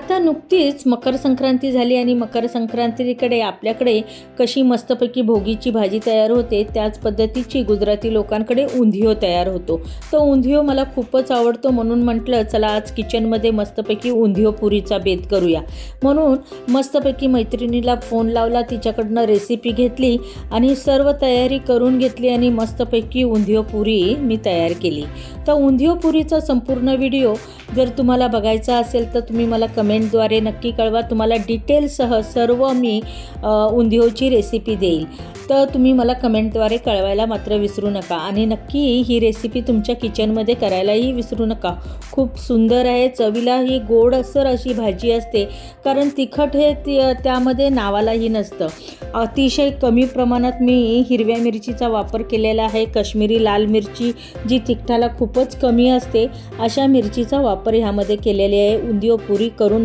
आता नुकतीच मकर संक्रांती झाली आणि मकर संक्रांतीकडे आपल्याकडे कशी मस्तपैकी भोगीची भाजी तयार होते त्याच पद्धतीची गुजराती लोकांकडे उंधियो तयार होतो। तो उंधियो मला खूपच आवडतो, म्हणून म्हटलं चला आज किचनमध्ये मस्तपैकी उंधियो पुरीचा बेत करूया। म्हणून मस्तपैकी मैत्रिणीला फोन लावला, तिच्याकडनं रेसिपी घेतली आणि सर्व तयारी करून घेतली आणि मस्तपैकी उंधियो पुरी मी तयार केली। तर उंधियो पुरीचा संपूर्ण व्हिडिओ जर तुम्हाला बघायचा असेल तर तुम्ही मला कमेंटद्वारे नक्की कळवा। तुम्हाला डिटेलसह सर्व मी उंधियोची रेसिपी देईल, तर तुम्ही मला कमेंटद्वारे कळवायला मात्र विसरू नका आणि नक्की ही रेसिपी तुमच्या किचनमध्ये करायलाही विसरू नका। खूप सुंदर आहे, चवीला ही गोडसर अशी भाजी असते, कारण तिखट हे त्यामध्ये नावालाही नसतं। अतिशय कमी प्रमाणात मी हिरव्या मिरचीचा वापर केलेला आहे। काश्मीरी लाल मिरची जी तिखटाला खूपच कमी असते अशा मिरचीचा वापर ह्यामध्ये केलेले आहे। उंधियो पुरी करून